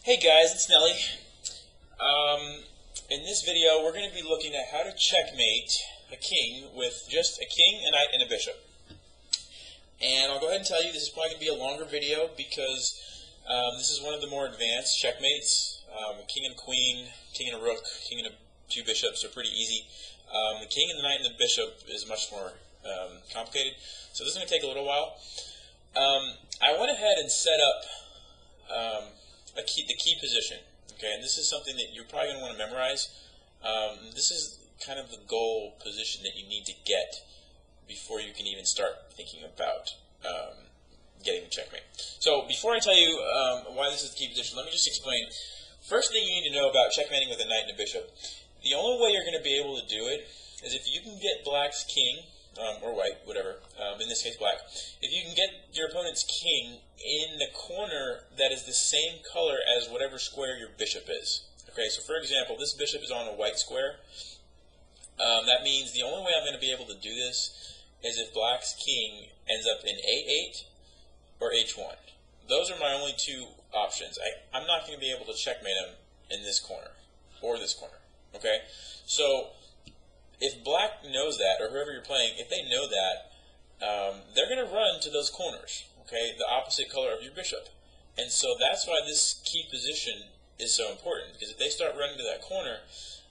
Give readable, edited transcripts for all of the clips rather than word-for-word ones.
Hey guys, it's Nelly. In this video, we're going to be looking at how to checkmate a king with just a king, a knight, and a bishop. And I'll go ahead and tell you this is probably going to be a longer video because this is one of the more advanced checkmates. King and queen, king and a rook, king and two bishops are pretty easy. The king and the knight and the bishop is much more complicated. So this is going to take a little while. I went ahead and set up the key position, okay, and this is something that you're probably going to want to memorize. This is kind of the goal position that you need to get before you can even start thinking about getting the checkmate. So before I tell you why this is the key position, let me just explain. First thing you need to know about checkmating with a knight and a bishop, the only way you're going to be able to do it is if you can get black's king, or white, whatever, in this case black, if you can get your opponent's king in the corner that is the same color as whatever square your bishop is. Okay, so for example, this bishop is on a white square. That means the only way I'm going to be able to do this is if black's king ends up in A8 or H1. Those are my only two options. I'm not going to be able to checkmate him in this corner or this corner. Okay, so if black knows that, or whoever you're playing, if they know that, they're going to run to those corners, okay, the opposite color of your bishop. And so that's why this key position is so important, because if they start running to that corner,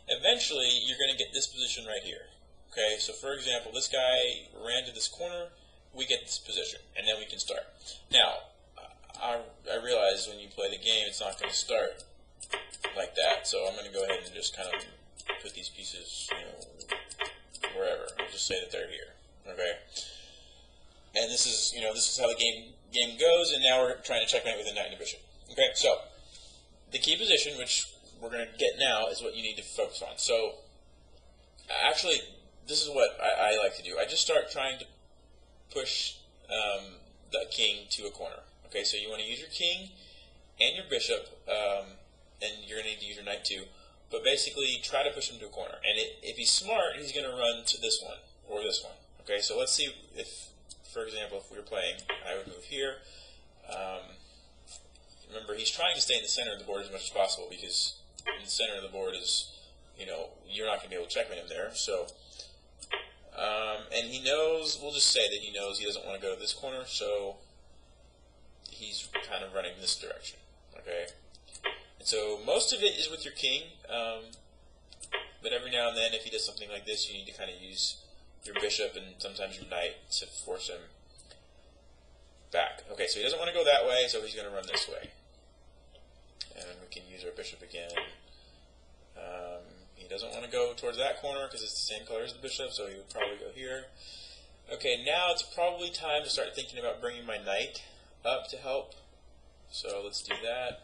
eventually you're going to get this position right here. Okay, so for example, this guy ran to this corner, we get this position, and then we can start. Now, I realize when you play the game, it's not going to start like that, so I'm going to go ahead and just kind of put these pieces, wherever. I'll just say that they're here. Okay. And this is, this is how the game goes. And now we're trying to checkmate with a knight and a bishop. Okay. So the key position, which we're going to get now, is what you need to focus on. So actually, this is what I like to do. I just start trying to push the king to a corner. Okay. So you want to use your king and your bishop, and you're going to need to use your knight too. But basically, try to push him to a corner. And if he's smart, he's going to run to this one or this one. Okay, so let's see if, for example, if we were playing, I would move here. Remember, he's trying to stay in the center of the board as much as possible because in the center of the board is, you're not going to be able to checkmate him there. So, and he knows, we'll just say that he knows he doesn't want to go to this corner, so he's kind of running this direction. Okay. So most of it is with your king, but every now and then if he does something like this, you need to kind of use your bishop and sometimes your knight to force him back. Okay, so he doesn't want to go that way, so he's going to run this way. And we can use our bishop again. He doesn't want to go towards that corner because it's the same color as the bishop, so he would probably go here. Okay, now it's probably time to start thinking about bringing my knight up to help. So let's do that.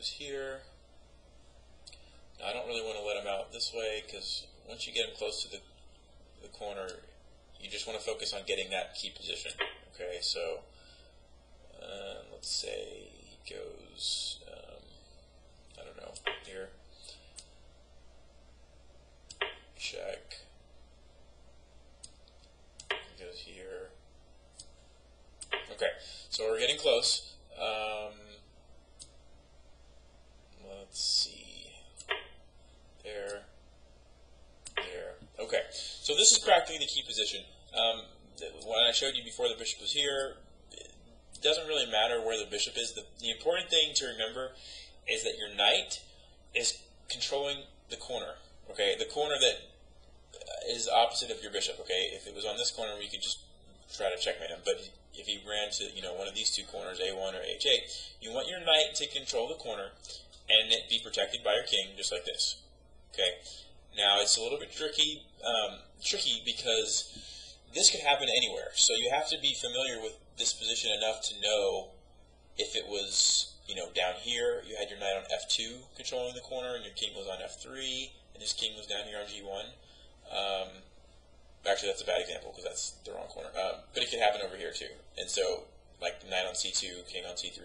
Here. Now, I don't really want to let him out this way because once you get him close to the corner, you just want to focus on getting that key position. Okay, so let's say he goes, I don't know, here. Check. He goes here. Okay, so we're getting close. Let's see, there. Okay, so this is practically the key position. When I showed you before the bishop was here, it doesn't really matter where the bishop is. The important thing to remember is that your knight is controlling the corner. Okay, the corner that is opposite of your bishop. Okay, if it was on this corner, we could just try to checkmate him. But if he ran to one of these two corners, A1 or H8, you want your knight to control the corner and it be protected by your king, just like this. Okay. Now it's a little bit tricky because this could happen anywhere. So you have to be familiar with this position enough to know if it was, down here, you had your knight on F2 controlling the corner, and your king was on F3, and his king was down here on G1. Actually, that's a bad example because that's the wrong corner. But it could happen over here too. And so, like knight on C2, king on C3,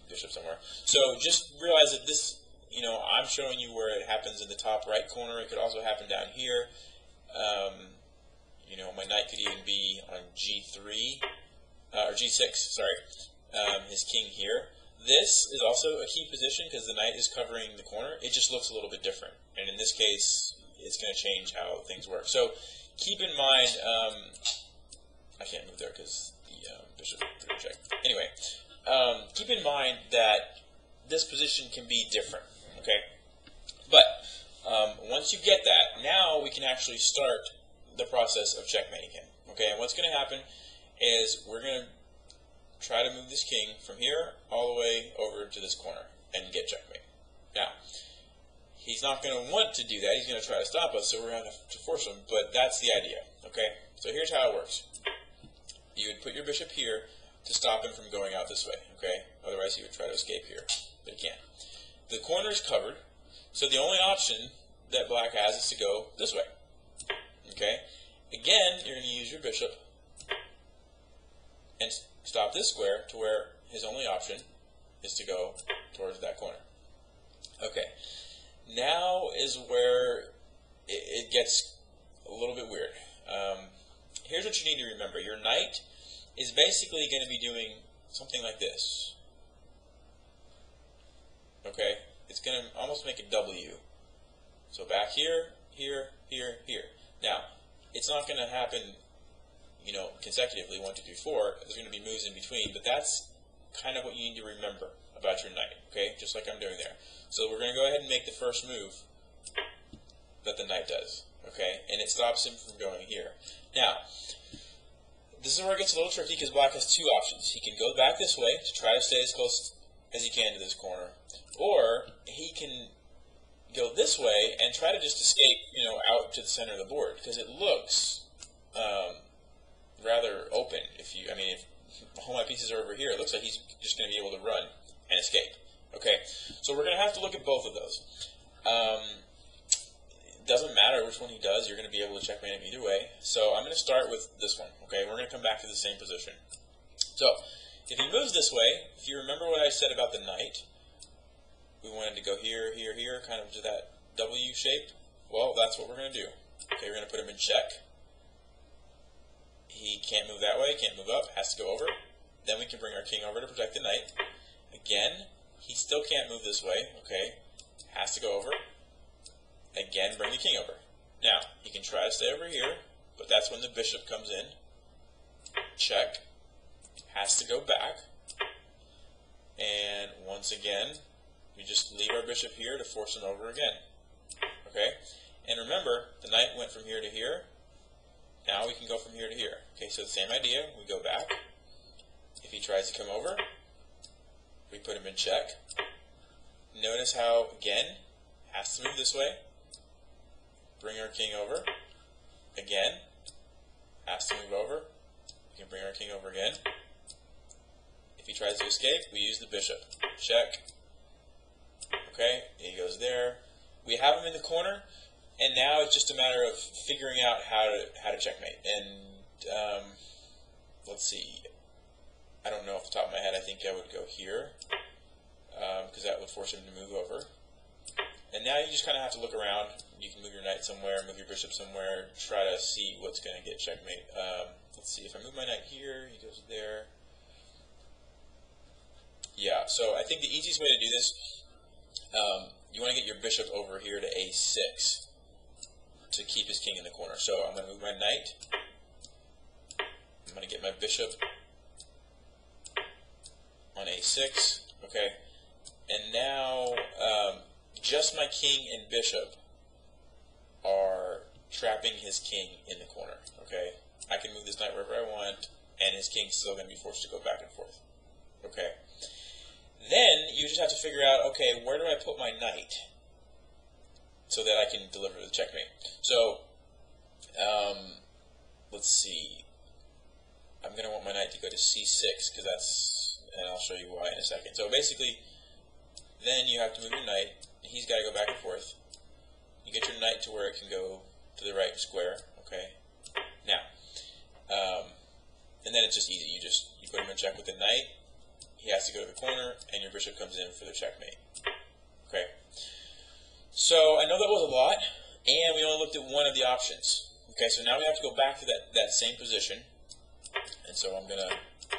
bishop somewhere. So just realize that this, I'm showing you where it happens in the top right corner. It could also happen down here. My knight could even be on G3, or g6, sorry, his king here. This is also a key position because the knight is covering the corner. It just looks a little bit different, and in this case, it's going to change how things work. So keep in mind, I can't move there because the bishop threw a check. Anyway, keep in mind that this position can be different, okay? But once you get that, now we can actually start the process of checkmating him, okay? And what's going to happen is we're going to try to move this king from here all the way over to this corner and get checkmate. Now, he's not going to want to do that. He's going to try to stop us, so we're going to have to force him, but that's the idea, okay? So here's how it works. You would put your bishop here to stop him from going out this way, okay? Otherwise, he would try to escape here, but he can't. The corner is covered, so the only option that black has is to go this way, okay? Again, you're going to use your bishop and stop this square to where his only option is to go towards that corner. Okay, now is where it gets a little bit weird. Here's what you need to remember. Your knight is basically going to be doing something like this. Okay, it's going to almost make a W. So back here, here, here, here. Now, it's not going to happen, you know, consecutively, 1, 2, 3, 4. There's going to be moves in between, but that's kind of what you need to remember about your knight, okay? Just like I'm doing there. So we're going to go ahead and make the first move that the knight does, okay? And it stops him from going here. Now, this is where it gets a little tricky because black has two options. He can go back this way to try to stay as close as he can to this corner, or he can go this way and try to just escape, you know, out to the center of the board because it looks rather open. If all my pieces are over here, it looks like he's just going to be able to run and escape. Okay, so we're going to have to look at both of those. It doesn't matter which one he does, you're going to be able to checkmate him either way. So I'm going to start with this one. Okay, we're going to come back to the same position. So if he moves this way, if you remember what I said about the knight, we wanted to go here, here, here, kind of to that W shape. Well, that's what we're going to do. Okay, we're going to put him in check. He can't move that way, can't move up, has to go over. Then we can bring our king over to protect the knight. Again, he still can't move this way, okay, has to go over. Again, bring the king over. Now, he can try to stay over here, but that's when the bishop comes in. Check. Has to go back. And once again, we just leave our bishop here to force him over again. Okay? And remember, the knight went from here to here. Now we can go from here to here. Okay, so the same idea. We go back. If he tries to come over, we put him in check. Notice how, again, has to move this way. Bring our king over. Again, has to move over. We can bring our king over again. If he tries to escape, we use the bishop. Check. Okay, he goes there. We have him in the corner, and now it's just a matter of figuring out how to checkmate. And let's see. I don't know off the top of my head. I think I would go here because that would force him to move over. And now you just kind of have to look around. You can move your knight somewhere, move your bishop somewhere, try to see what's going to get checkmate. Let's see, if I move my knight here, he goes there. Yeah, so I think the easiest way to do this, you want to get your bishop over here to a6 to keep his king in the corner. So I'm going to move my knight. I'm going to get my bishop on a6, okay? And now just my king and bishop are trapping his king in the corner, okay? I can move this knight wherever I want, and his king's still going to be forced to go back and forth, okay? Then you just have to figure out, okay, where do I put my knight so that I can deliver the checkmate? So, let's see. I'm going to want my knight to go to c6 because that's, and I'll show you why in a second. So basically, then you have to move your knight. He's got to go back and forth. You get your knight to where it can go to the right square, okay? Now, and then it's just easy. You put him in check with the knight. He has to go to the corner, and your bishop comes in for the checkmate. Okay. So I know that was a lot, and we only looked at one of the options. Okay, so now we have to go back to that same position. And so I'm going to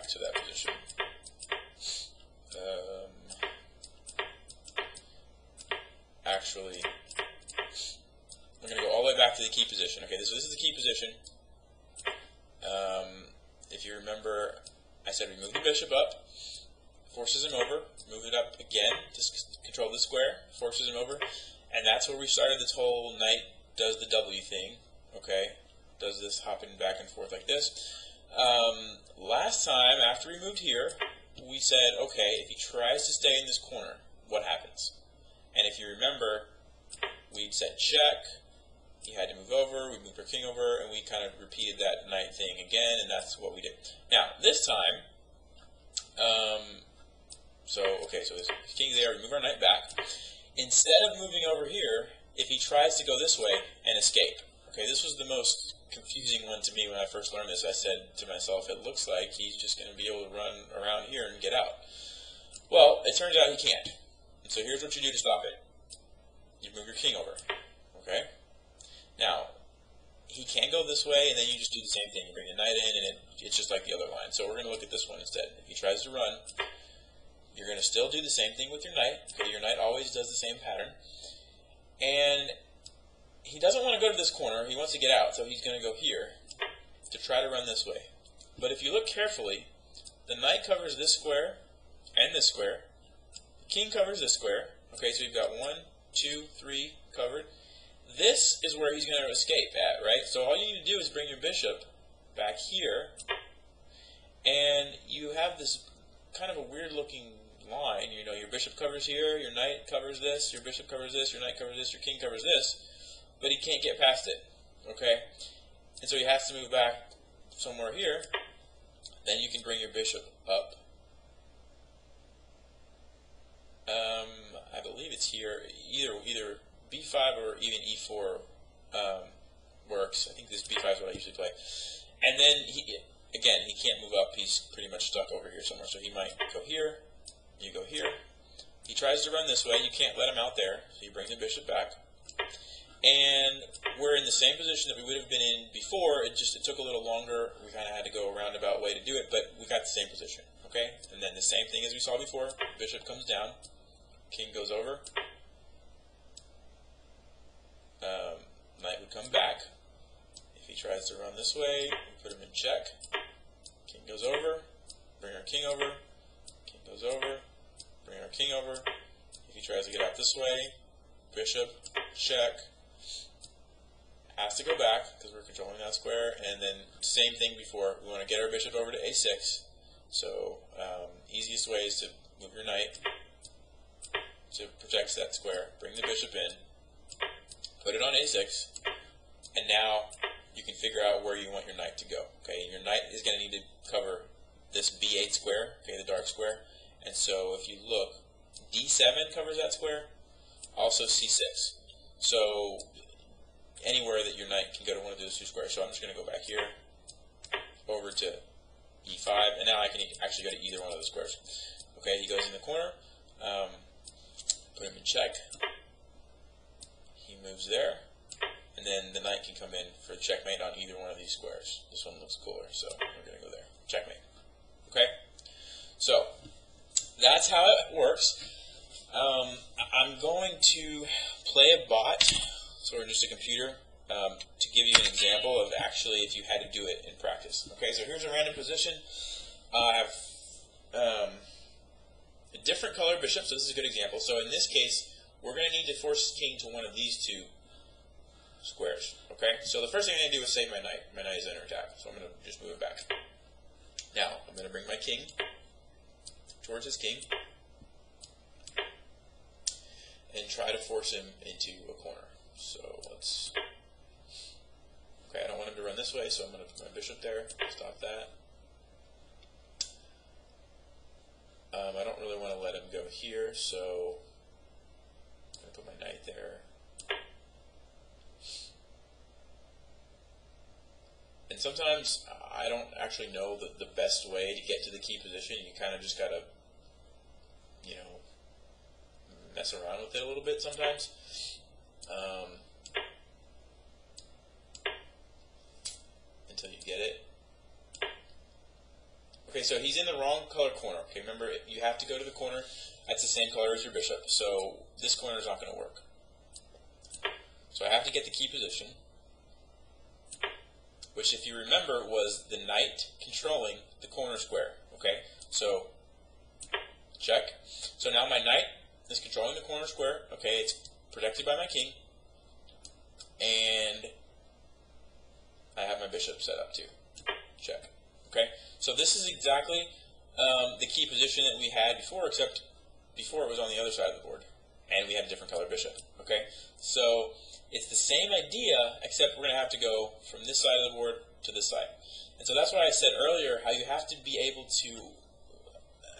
back to that position. Actually, we're going to go all the way back to the key position. Okay, so this is the key position. If you remember, I said we move the bishop up, forces him over, move it up again to control the square, forces him over, and that's where we started this whole knight does the W thing, okay? Does this hopping back and forth like this. Last time, after we moved here, we said, okay, if he tries to stay in this corner, what happens? And if you remember, we'd said check, he had to move over, we moved our king over, and we kind of repeated that knight thing again, and that's what we did. Now, this time, so this king there, we move our knight back. Instead of moving over here, if he tries to go this way and escape, okay, this was the most confusing one to me when I first learned this. I said to myself, it looks like he's just going to be able to run around here and get out. Well, it turns out he can't. And so here's what you do to stop it. You move your king over, okay? Now, he can go this way, and then you just do the same thing. You bring the knight in, and it's just like the other line. So we're going to look at this one instead. If he tries to run, you're going to still do the same thing with your knight. Okay, your knight always does the same pattern. And he doesn't want to go to this corner. He wants to get out, so he's going to go here to try to run this way. But if you look carefully, the knight covers this square and this square. The king covers this square. Okay, so you've got 1, 2, 3 covered. This is where he's going to escape at, right? So all you need to do is bring your bishop back here, and you have this kind of a weird-looking line. You know, your bishop covers here, your knight covers this, your bishop covers this, your knight covers this, your king covers this, but he can't get past it, okay? And so he has to move back somewhere here. Then you can bring your bishop up. I believe it's here. Either b5 or even e4 works. I think this b5 is what I usually play. And then, again, he can't move up. He's pretty much stuck over here somewhere. So he might go here. You go here. He tries to run this way. You can't let him out there. So you bring the bishop back. And we're in the same position that we would have been in before. It took a little longer. We kind of had to go a roundabout way to do it, but we got the same position. Okay? And then the same thing as we saw before. Bishop comes down. King goes over. Knight would come back. If he tries to run this way, we put him in check. King goes over. Bring our king over. King goes over. Bring our king over. If he tries to get out this way, bishop, check. Has to go back because we're controlling that square. And then same thing before. We want to get our bishop over to a6. So easiest way is to move your knight to protect that square. Bring the bishop in. Put it on a6, and now you can figure out where you want your knight to go. Okay, your knight is going to need to cover this b8 square, okay, the dark square. And so if you look, d7 covers that square, also c6. So anywhere that your knight can go to one of those two squares. So I'm just going to go back here, over to e5, and now I can actually go to either one of those squares. Okay, he goes in the corner, put him in check. He moves there, and then the knight can come in for checkmate on either one of these squares. This one looks cooler, so we're going to go there. Checkmate. Okay? So, that's how it works. I'm going to play a bot, so just a computer, to give you an example of actually if you had to do it in practice. Okay, so here's a random position. I have a different color bishop, so this is a good example. So in this case, we're going to need to force king to one of these two squares. Okay, so the first thing I'm going to do is save my knight. My knight is under attack, so I'm going to just move it back. Now, I'm going to bring my king towards his king and try to force him into a corner. So let's... Okay, I don't want him to run this way, so I'm going to put my bishop there. Stop that. I don't really want to let him go here, so I'm going to put my knight there. And sometimes I don't actually know the best way to get to the key position. You kind of just got to, you know, mess around with it a little bit sometimes. Until you get it. Okay, Okay, so he's in the wrong color corner. Okay, remember, you have to go to the corner that's the same color as your bishop, so this corner is not going to work. So I have to get the key position, which, if you remember, was the knight controlling the corner square. Okay, so check. So now my knight is controlling the corner square. Okay, it's protected by my king, and I have my bishop set up too. Check. Okay, so this is exactly the key position that we had before, except before it was on the other side of the board, and we had a different color bishop. Okay, so it's the same idea, except we're going to have to go from this side of the board to this side. And so that's why I said earlier how you have to be able to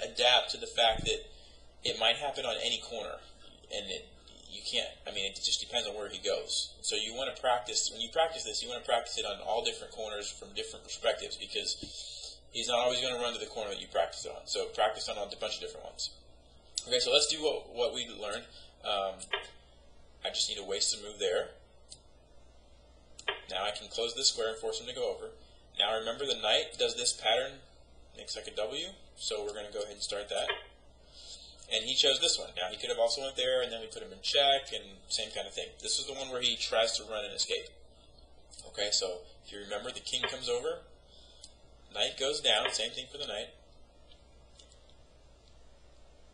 adapt to the fact that it might happen on any corner, and you can't. I mean, it just depends on where he goes. So you want to practice, when you practice this, you want to practice it on all different corners from different perspectives, because he's not always going to run to the corner that you practice on. So practice on a bunch of different ones. Okay, so let's do what we learned. I just need to waste a move there. Now I can close this square and force him to go over. Now remember, the knight does this pattern, makes like a W, so we're going to go ahead and start that. And he chose this one. Now he could have also went there, and then we put him in check, and same kind of thing. This is the one where he tries to run and escape. Okay, so if you remember, the king comes over, knight goes down, same thing for the knight.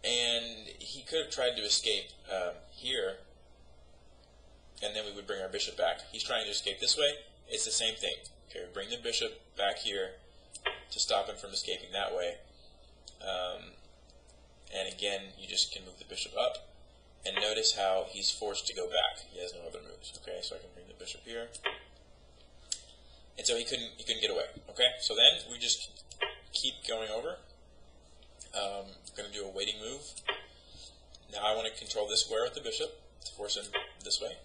And he could have tried to escape here, and then we would bring our bishop back. He's trying to escape this way. It's the same thing. Okay, we bring the bishop back here to stop him from escaping that way. And again, you just can move the bishop up. And notice how he's forced to go back. He has no other moves. Okay, so I can bring the bishop here. And so he couldn't get away. Okay, so then we just keep going over. I'm going to do a waiting move. Now I want to control this square with the bishop to force him this way.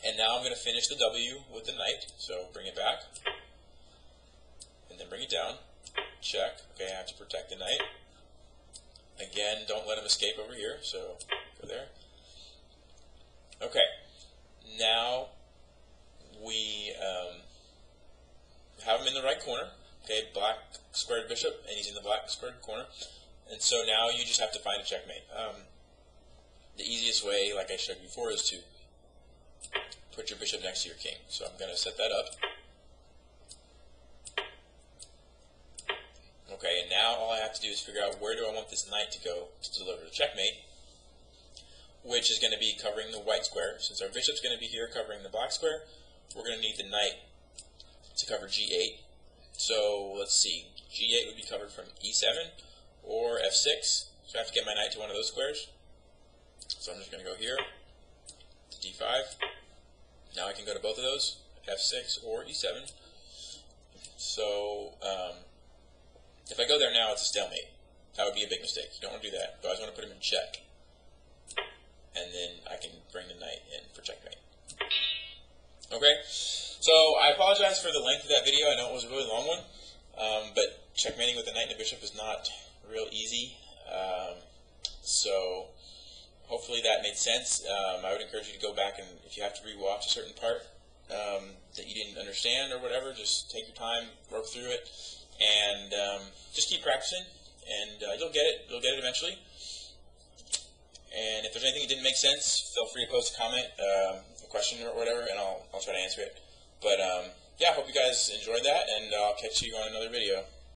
And now I'm going to finish the W with the knight. So bring it back. And then bring it down. Check. Okay, I have to protect the knight. Again, don't let him escape over here. So go there. Okay. Now we have him in the right corner. Okay, black squared bishop, and he's in the black squared corner. And so now you just have to find a checkmate. The easiest way, like I showed you before, is to put your bishop next to your king. So I'm going to set that up. Okay, and now all I have to do is figure out where do I want this knight to go to deliver the checkmate, which is going to be covering the white square. Since our bishop's going to be here covering the black square, we're going to need the knight to cover G8. So let's see, G8 would be covered from E7 or F6. So I have to get my knight to one of those squares. So I'm just going to go here to D5. Now I can go to both of those, F6 or E7. So if I go there now, it's a stalemate. That would be a big mistake. You don't want to do that. You always want to put him in check. And then I can bring the knight in for checkmate. Okay, so I apologize for the length of that video. I know it was a really long one, but checkmating with the knight and the bishop is not real easy. So hopefully that made sense. I would encourage you to go back, and if you have to rewatch a certain part that you didn't understand or whatever, just take your time, work through it, and just keep practicing, and you'll get it. You'll get it eventually. And if there's anything that didn't make sense, feel free to post a comment, a question or whatever, and I'll try to answer it. But yeah, I hope you guys enjoyed that, and I'll catch you on another video.